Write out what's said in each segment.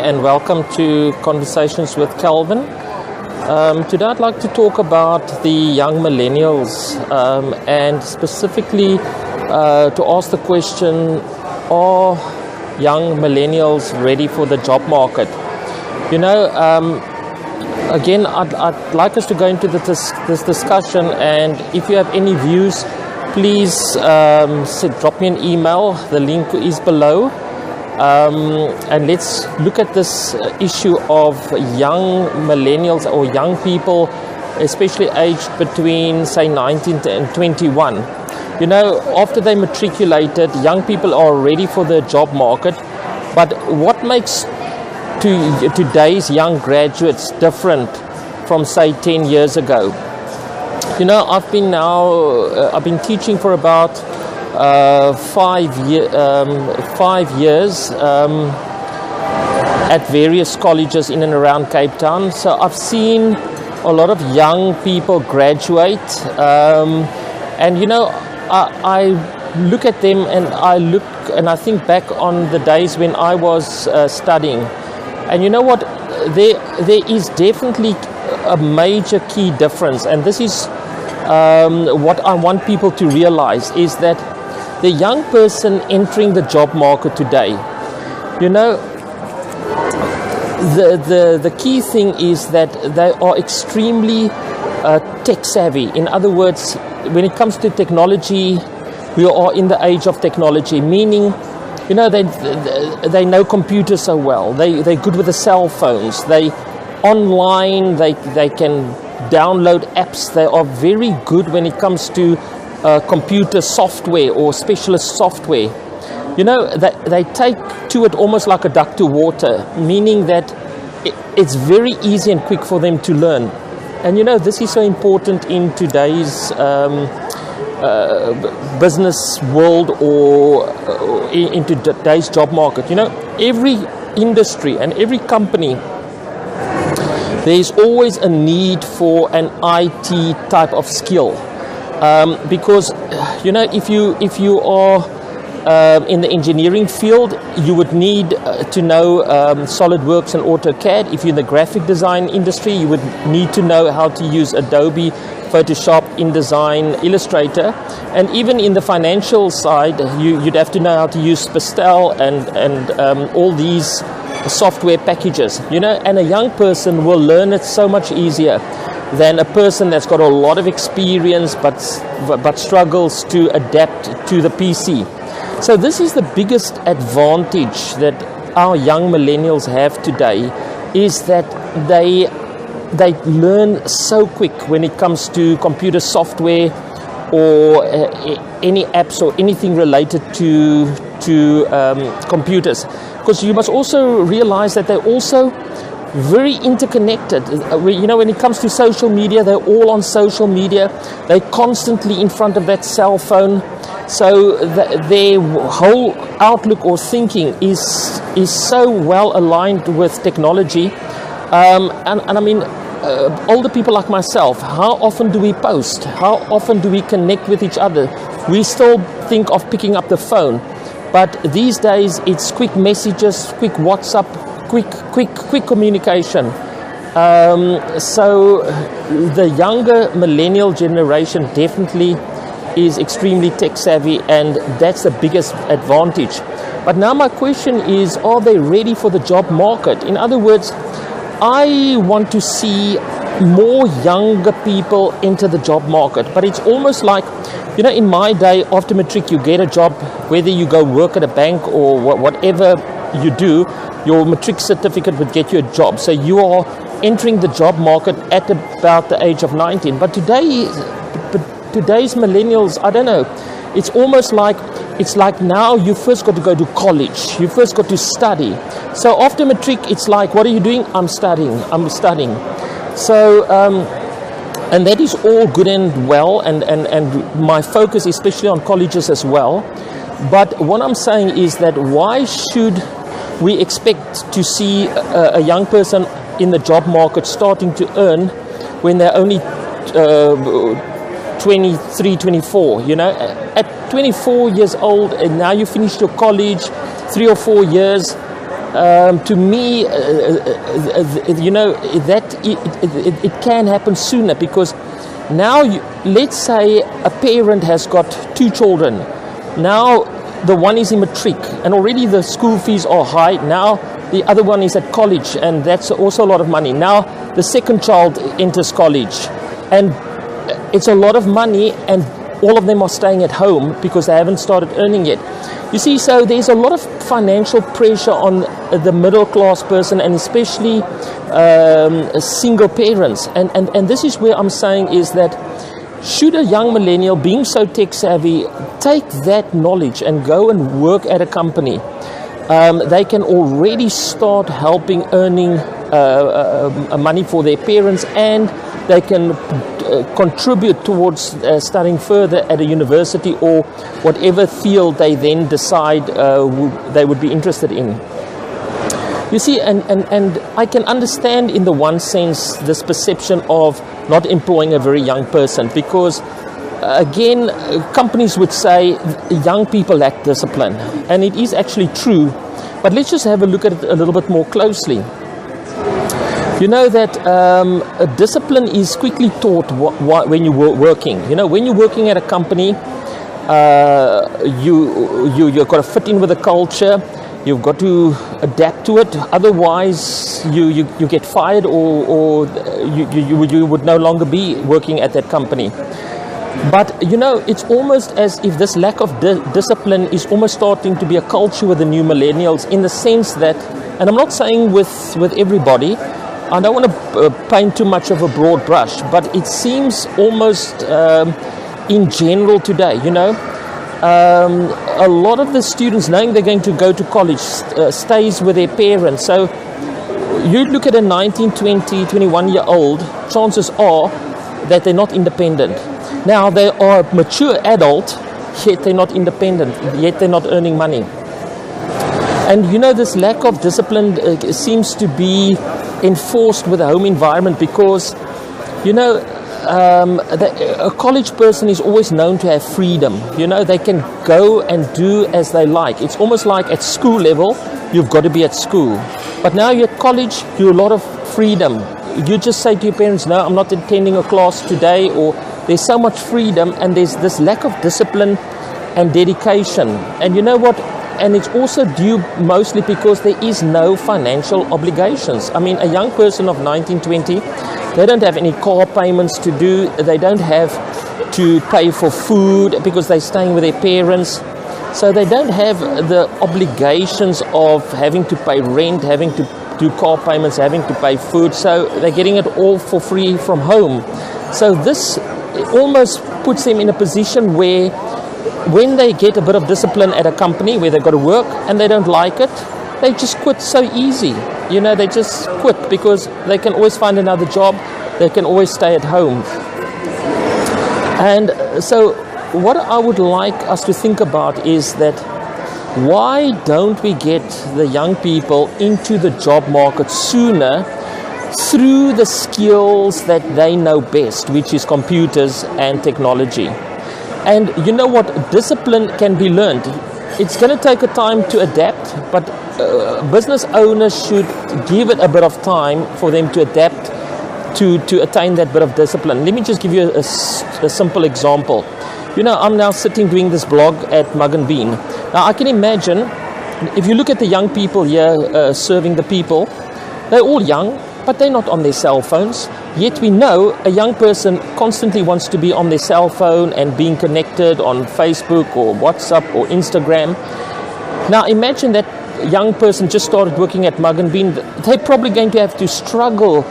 and welcome to Conversations with Calvin. Today I'd like to talk about the young millennials and specifically to ask the question, are young millennials ready for the job market? You know, again, I'd like us to go into this discussion, and if you have any views, please drop me an email. The link is below. And let's look at this issue of young millennials or young people, especially aged between, say, 19 and 21. You know, after they matriculated, young people are ready for the job market. But what makes today's young graduates different from, say, 10 years ago? You know, I've been teaching for about 5 years at various colleges in and around Cape Town. So I've seen a lot of young people graduate, and you know, I look at them and I think back on the days when I was studying, and you know what, there is definitely a major key difference, and this is what I want people to realize, is that the young person entering the job market today, you know, the key thing is that they are extremely tech savvy. In other words, when it comes to technology, we are in the age of technology, meaning, you know, they know computers so well. They're good with the cell phones. They online, they can download apps. They are very good when it comes to computer software or specialist software. You know, they take to it almost like a duck to water, meaning that it's very easy and quick for them to learn. And you know, this is so important in today's business world or into today's job market. You know, every industry and every company, there's always a need for an IT type of skill. Because, you know, if you are in the engineering field, you would need to know SolidWorks and AutoCAD. If you're in the graphic design industry, you would need to know how to use Adobe, Photoshop, InDesign, Illustrator. And even in the financial side, you'd have to know how to use Pastel and all these software packages. You know, and a young person will learn it so much easier than a person that's got a lot of experience but struggles to adapt to the PC. So this is the biggest advantage that our young millennials have today, is that they learn so quick when it comes to computer software or any apps or anything related to computers. Because you must also realize that they're also very interconnected. You know, when it comes to social media, they're all on social media. They're constantly in front of that cell phone. So their whole outlook or thinking is so well aligned with technology. And I mean, older people like myself, how often do we post? How often do we connect with each other? We still think of picking up the phone. But these days, it's quick messages, quick WhatsApp, quick communication. So the younger millennial generation definitely is extremely tech savvy, and that's the biggest advantage. But now my question is, are they ready for the job market? In other words, I want to see more younger people enter the job market, but it's almost like, you know, in my day, after matric, you get a job, whether you go work at a bank or whatever you do, your matric certificate would get you a job. So you are entering the job market at about the age of 19. But today's millennials, I don't know, it's almost like, it's like now you first got to go to college, you first got to study. So after matric, it's like, what are you doing? I'm studying. So, and that is all good and well, and my focus especially on colleges as well. But what I'm saying is that why should we expect to see a young person in the job market starting to earn when they're only 23, 24, you know? At 24 years old, and now you finished your college, 3 or 4 years, to me, you know, that it can happen sooner, because now, let's say a parent has got 2 children. Now the one is in matric, and already the school fees are high. Now the other one is at college, and that's also a lot of money. Now the second child enters college, and it's a lot of money, and all of them are staying at home because they haven't started earning yet. You see, so there's a lot of financial pressure on the middle class person, and especially single parents. And this is where I'm saying is that should a young millennial, being so tech savvy, take that knowledge and go and work at a company, they can already start helping earning money for their parents, and they can contribute towards studying further at a university or whatever field they then decide they would be interested in. You see, and I can understand in the one sense this perception of not employing a very young person, because again, companies would say young people lack discipline, and it is actually true. But let's just have a look at it a little bit more closely. You know that discipline is quickly taught when you're working. You know, when you're working at a company, you've got to fit in with the culture. You've got to adapt to it. Otherwise, you get fired, or you would no longer be working at that company. But you know, it's almost as if this lack of discipline is almost starting to be a culture with the new millennials, in the sense that, and I'm not saying with everybody, I don't want to paint too much of a broad brush, but it seems almost in general today, you know, a lot of the students, knowing they're going to go to college, stays with their parents. So you look at a 19, 20, 21-year-old, chances are that they're not independent. Now, they are a mature adult, yet they're not independent, yet they're not earning money. And you know, this lack of discipline seems to be enforced with the home environment, because, you know, a college person is always known to have freedom. You know, they can go and do as they like. It's almost like at school level, you've got to be at school. But now you're at college, you're a lot of freedom. You just say to your parents, no, I'm not attending a class today, or there's so much freedom, and there's this lack of discipline and dedication. And you know what? And it's also due mostly because there is no financial obligations. I mean, a young person of 19, 20, they don't have any car payments to do. They don't have to pay for food because they're staying with their parents. So they don't have the obligations of having to pay rent, having to do car payments, having to pay food. So they're getting it all for free from home. So this almost puts them in a position where, when they get a bit of discipline at a company where they've got to work and they don't like it, they just quit so easy. You know, they just quit because they can always find another job. They can always stay at home. And so what I would like us to think about is that, why don't we get the young people into the job market sooner through the skills that they know best, which is computers and technology? And you know what? Discipline can be learned. It's going to take a time to adapt, but business owners should give it a bit of time for them to adapt to attain that bit of discipline. Let me just give you a simple example. You know, I'm now sitting doing this blog at Mug and Bean. Now, I can imagine, if you look at the young people here serving the people, they're all young, but they're not on their cell phones. Yet we know a young person constantly wants to be on their cell phone and being connected on Facebook or WhatsApp or Instagram. Now imagine that young person just started working at Mug and Bean. They're probably going to have to struggle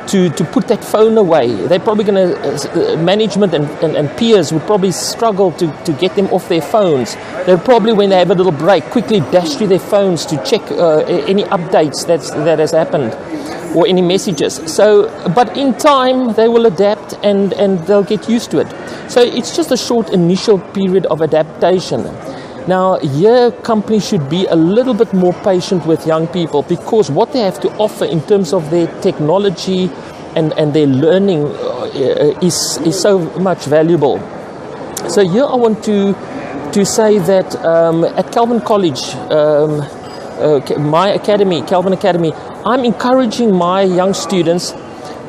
to put that phone away. They're probably going to, management and peers would probably struggle to get them off their phones. They'll probably, when they have a little break, quickly dash to their phones to check any updates that has happened, or any messages. So, but in time they will adapt and they'll get used to it. So it's just a short initial period of adaptation. Now, here companies should be a little bit more patient with young people, because what they have to offer in terms of their technology and their learning is so much valuable. So here I want to say that at Calvin College, my academy, Calvin Academy, I'm encouraging my young students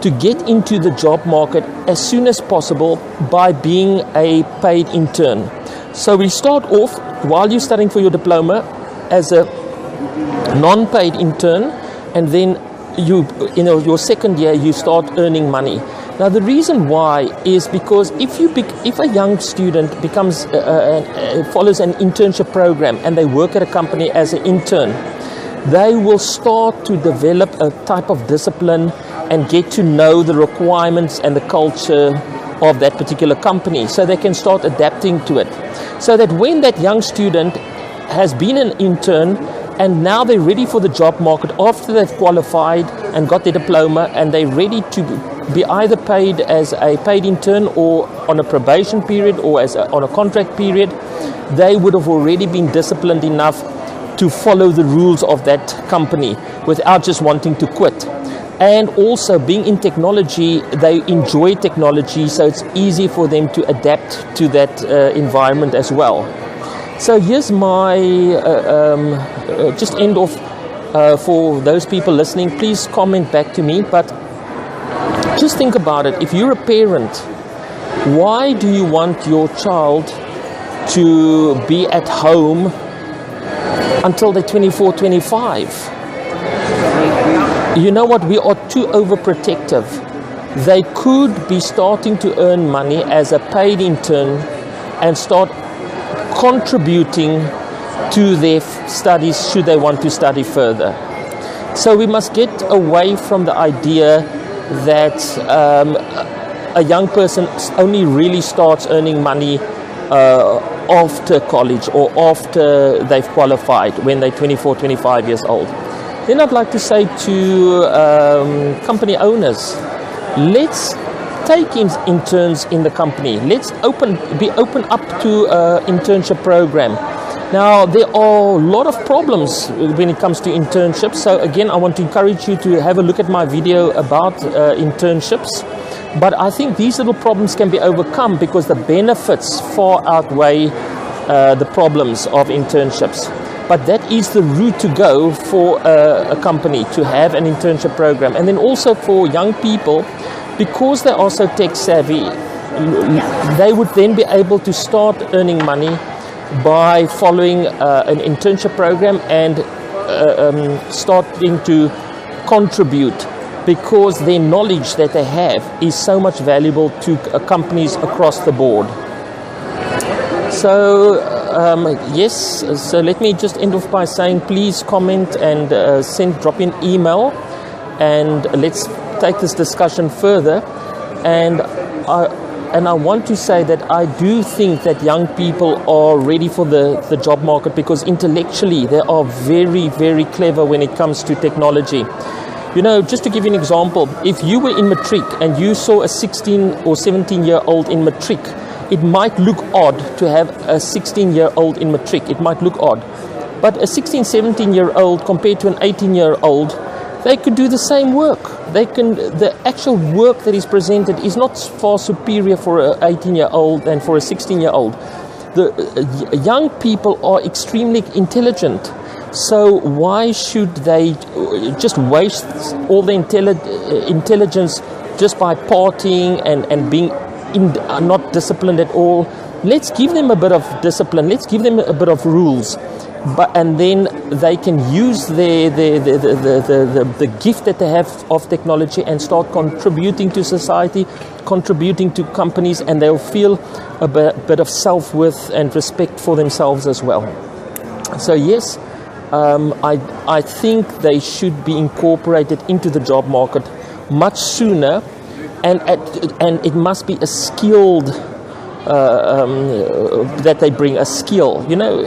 to get into the job market as soon as possible by being a paid intern. So we start off while you're studying for your diploma as a non-paid intern, and then your second year you start earning money. Now the reason why is because if a young student becomes follows an internship program and they work at a company as an intern, they will start to develop a type of discipline and get to know the requirements and the culture of that particular company, so they can start adapting to it. So that when that young student has been an intern and now they're ready for the job market after they've qualified and got their diploma, and they're ready to be either paid as a paid intern or on a probation period or on a contract period, they would have already been disciplined enough to follow the rules of that company without just wanting to quit. And also, being in technology, they enjoy technology, so it's easy for them to adapt to that environment as well. So here's my just end off for those people listening. Please comment back to me, but just think about it. If you're a parent, why do you want your child to be at home until they're 24, 25? You know what? We are too overprotective. They could be starting to earn money as a paid intern and start contributing to their studies should they want to study further. So we must get away from the idea that a young person only really starts earning money after college or after they've qualified, when they're 24, 25 years old. Then I'd like to say to company owners, let's take interns in the company. Let's be open up to internship program. Now, there are a lot of problems when it comes to internships. So again, I want to encourage you to have a look at my video about internships. But I think these little problems can be overcome because the benefits far outweigh the problems of internships. But that is the route to go for a company, to have an internship program. And then also for young people, because they are so tech savvy, they would then be able to start earning money by following an internship program and starting to contribute, because their knowledge that they have is so much valuable to companies across the board. So yes, so let me just end off by saying, please comment and drop in email, and let's take this discussion further. And I want to say that I do think that young people are ready for the job market, because intellectually they are very, very clever when it comes to technology. You know, just to give you an example, if you were in matric and you saw a 16 or 17-year-old in matric, it might look odd to have a 16-year-old in matric. It might look odd. But a 16, 17-year-old compared to an 18-year-old, they could do the same work. The actual work that is presented is not far superior for an 18-year-old than for a 16-year-old. The young people are extremely intelligent. So why should they just waste all the intelligence just by partying and being not disciplined at all? Let's give them a bit of discipline. Let's give them a bit of rules, and then they can use the gift that they have of technology and start contributing to society, contributing to companies, and they'll feel a bit of self-worth and respect for themselves as well. So yes, I think they should be incorporated into the job market much sooner, and it must be a skilled that they bring a skill. You know,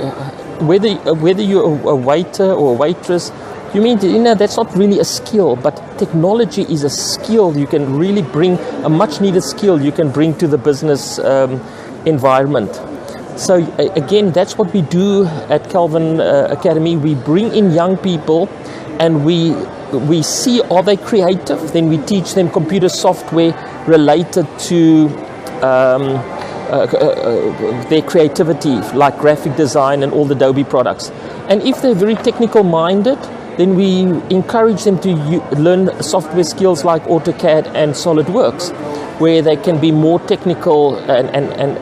whether you're a waiter or a waitress, that's not really a skill, but technology is a skill you can really bring, a much needed skill you can bring to the business environment. So again, that's what we do at Calvin Academy. We bring in young people, and we see, are they creative? Then we teach them computer software related to their creativity, like graphic design and all the Adobe products. And if they're very technical minded, then we encourage them to learn software skills like AutoCAD and SolidWorks, where they can be more technical and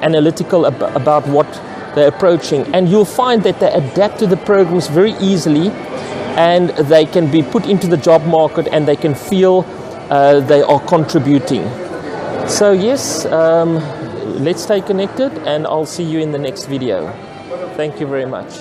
analytical about what they're approaching. And you'll find that they adapt to the programs very easily, and they can be put into the job market and they can feel they are contributing. So yes, let's stay connected, and I'll see you in the next video. Thank you very much.